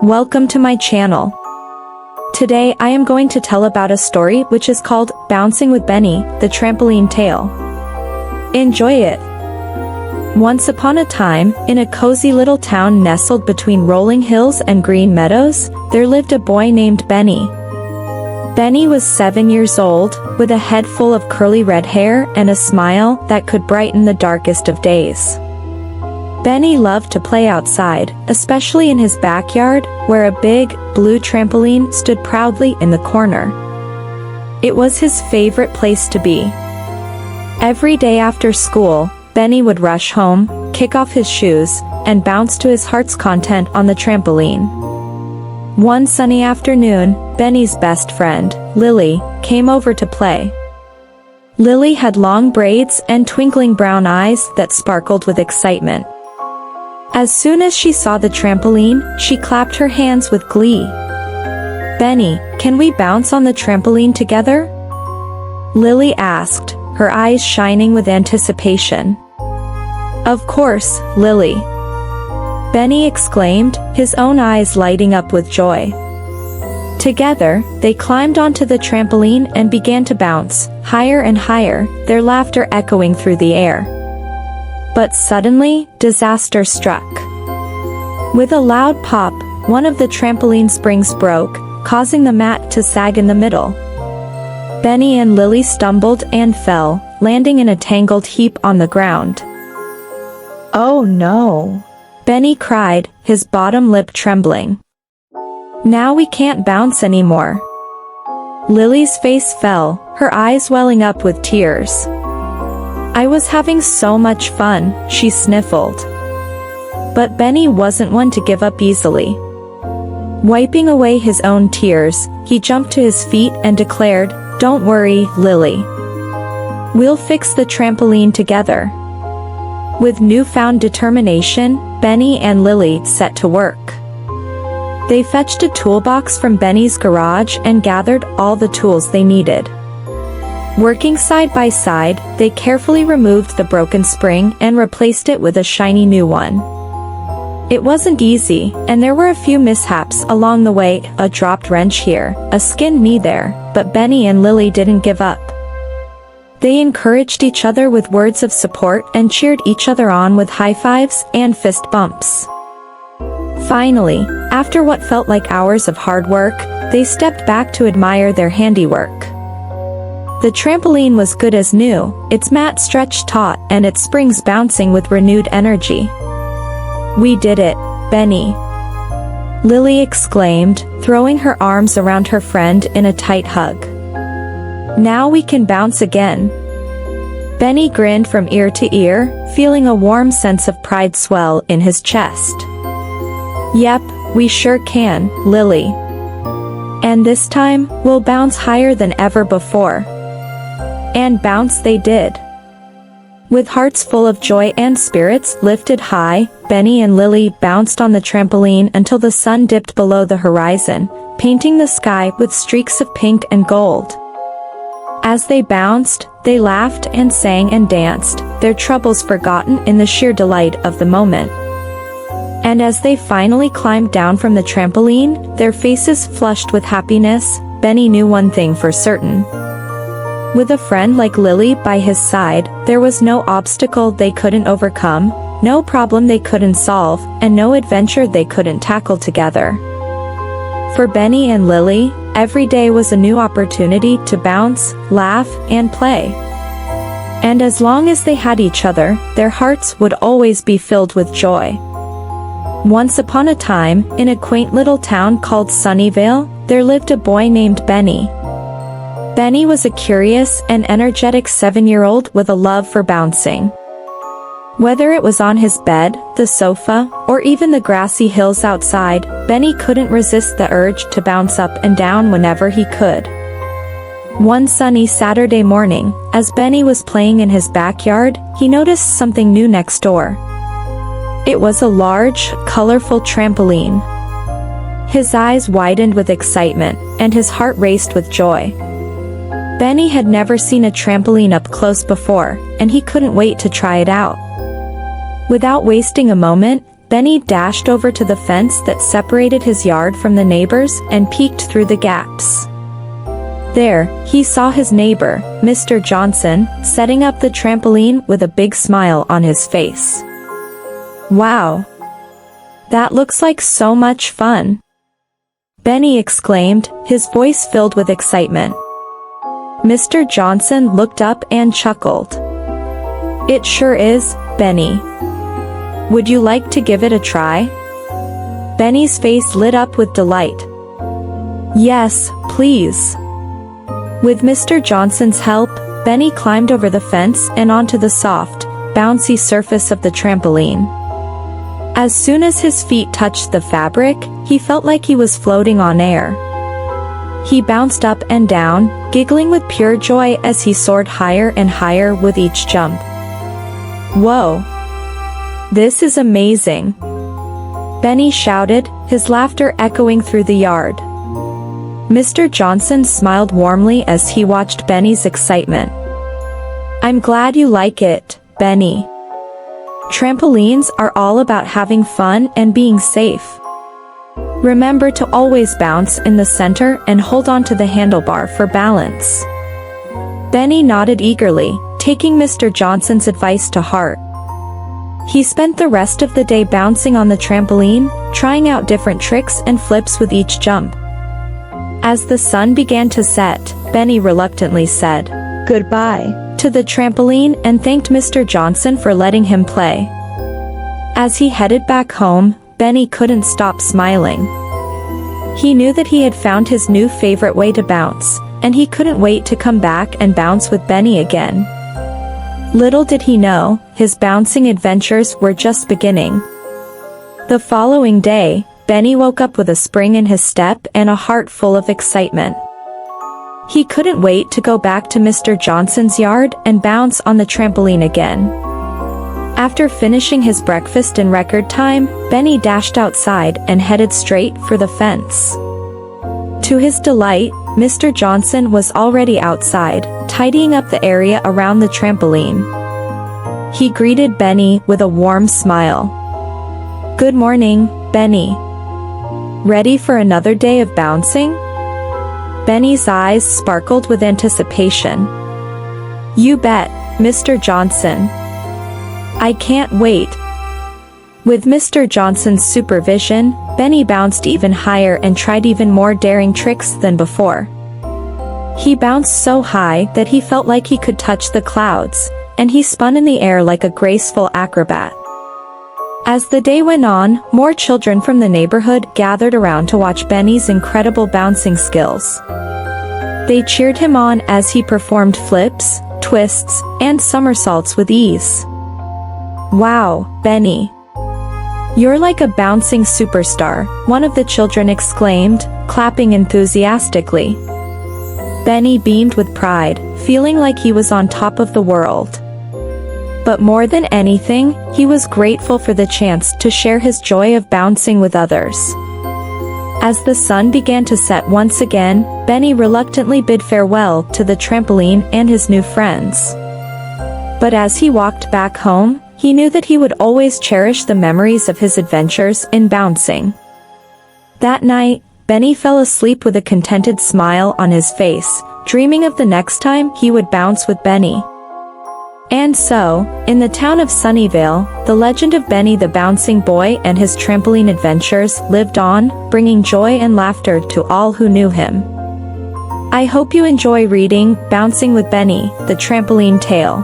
Welcome to my channel. Today I am going to tell about a story which is called Bouncing with Benny, the Trampoline Tale. Enjoy it. Once upon a time, in a cozy little town nestled between rolling hills and green meadows, there lived a boy named Benny. Benny was 7 years old, with a head full of curly red hair and a smile that could brighten the darkest of days. Benny loved to play outside, especially in his backyard, where a big, blue trampoline stood proudly in the corner. It was his favorite place to be. Every day after school, Benny would rush home, kick off his shoes, and bounce to his heart's content on the trampoline. One sunny afternoon, Benny's best friend, Lily, came over to play. Lily had long braids and twinkling brown eyes that sparkled with excitement. As soon as she saw the trampoline, she clapped her hands with glee. "Benny, can we bounce on the trampoline together?" Lily asked, her eyes shining with anticipation. "Of course, Lily," Benny exclaimed, his own eyes lighting up with joy. Together, they climbed onto the trampoline and began to bounce, higher and higher, their laughter echoing through the air. But suddenly, disaster struck. With a loud pop, one of the trampoline springs broke, causing the mat to sag in the middle. Benny and Lily stumbled and fell, landing in a tangled heap on the ground. "Oh no!" Benny cried, his bottom lip trembling. "Now we can't bounce anymore." Lily's face fell, her eyes welling up with tears. "I was having so much fun," she sniffled. But Benny wasn't one to give up easily. Wiping away his own tears, he jumped to his feet and declared, "Don't worry, Lily. We'll fix the trampoline together." With newfound determination, Benny and Lily set to work. They fetched a toolbox from Benny's garage and gathered all the tools they needed. Working side by side, they carefully removed the broken spring and replaced it with a shiny new one. It wasn't easy, and there were a few mishaps along the way, a dropped wrench here, a skinned knee there, but Benny and Lily didn't give up. They encouraged each other with words of support and cheered each other on with high fives and fist bumps. Finally, after what felt like hours of hard work, they stepped back to admire their handiwork. The trampoline was good as new, its mat stretched taut and its springs bouncing with renewed energy. "We did it, Benny!" Lily exclaimed, throwing her arms around her friend in a tight hug. "Now we can bounce again." Benny grinned from ear to ear, feeling a warm sense of pride swell in his chest. "Yep, we sure can, Lily. And this time, we'll bounce higher than ever before." And bounce they did. With hearts full of joy and spirits lifted high, Benny and Lily bounced on the trampoline until the sun dipped below the horizon, painting the sky with streaks of pink and gold. As they bounced, they laughed and sang and danced, their troubles forgotten in the sheer delight of the moment. And as they finally climbed down from the trampoline, their faces flushed with happiness, Benny knew one thing for certain. With a friend like Lily by his side, there was no obstacle they couldn't overcome, no problem they couldn't solve, and no adventure they couldn't tackle together. For Benny and Lily, every day was a new opportunity to bounce, laugh, and play. And as long as they had each other, their hearts would always be filled with joy. Once upon a time, in a quaint little town called Sunnyvale, there lived a boy named Benny. Benny was a curious and energetic 7-year-old with a love for bouncing. Whether it was on his bed, the sofa, or even the grassy hills outside, Benny couldn't resist the urge to bounce up and down whenever he could. One sunny Saturday morning, as Benny was playing in his backyard, he noticed something new next door. It was a large, colorful trampoline. His eyes widened with excitement, and his heart raced with joy. Benny had never seen a trampoline up close before, and he couldn't wait to try it out. Without wasting a moment, Benny dashed over to the fence that separated his yard from the neighbors and peeked through the gaps. There, he saw his neighbor, Mr. Johnson, setting up the trampoline with a big smile on his face. "Wow! That looks like so much fun!" Benny exclaimed, his voice filled with excitement. Mr. Johnson looked up and chuckled. "It sure is, Benny. Would you like to give it a try?" Benny's face lit up with delight. "Yes, please." With Mr. Johnson's help, Benny climbed over the fence and onto the soft, bouncy surface of the trampoline. As soon as his feet touched the fabric, he felt like he was floating on air. He bounced up and down, giggling with pure joy as he soared higher and higher with each jump. "Whoa! This is amazing!" Benny shouted, his laughter echoing through the yard. Mr. Johnson smiled warmly as he watched Benny's excitement. "I'm glad you like it, Benny. Trampolines are all about having fun and being safe. Remember to always bounce in the center and hold on to the handlebar for balance." Benny nodded eagerly, taking Mr. Johnson's advice to heart. He spent the rest of the day bouncing on the trampoline, trying out different tricks and flips with each jump. As the sun began to set, Benny reluctantly said goodbye to the trampoline and thanked Mr. Johnson for letting him play. As he headed back home, Benny couldn't stop smiling. He knew that he had found his new favorite way to bounce, and he couldn't wait to come back and bounce with Benny again. Little did he know, his bouncing adventures were just beginning. The following day, Benny woke up with a spring in his step and a heart full of excitement. He couldn't wait to go back to Mr. Johnson's yard and bounce on the trampoline again. After finishing his breakfast in record time, Benny dashed outside and headed straight for the fence. To his delight, Mr. Johnson was already outside, tidying up the area around the trampoline. He greeted Benny with a warm smile. "Good morning, Benny. Ready for another day of bouncing?" Benny's eyes sparkled with anticipation. "You bet, Mr. Johnson. I can't wait." With Mr. Johnson's supervision, Benny bounced even higher and tried even more daring tricks than before. He bounced so high that he felt like he could touch the clouds, and he spun in the air like a graceful acrobat. As the day went on, more children from the neighborhood gathered around to watch Benny's incredible bouncing skills. They cheered him on as he performed flips, twists, and somersaults with ease. "Wow, Benny. You're like a bouncing superstar," one of the children exclaimed, clapping enthusiastically. Benny beamed with pride, feeling like he was on top of the world. But more than anything, he was grateful for the chance to share his joy of bouncing with others. As the sun began to set once again, Benny reluctantly bid farewell to the trampoline and his new friends. But as he walked back home, he knew that he would always cherish the memories of his adventures in bouncing. That night, Benny fell asleep with a contented smile on his face, dreaming of the next time he would bounce with Benny. And so, in the town of Sunnyvale, the legend of Benny the Bouncing Boy and his trampoline adventures lived on, bringing joy and laughter to all who knew him. I hope you enjoy reading Bouncing with Benny, the Trampoline Tale.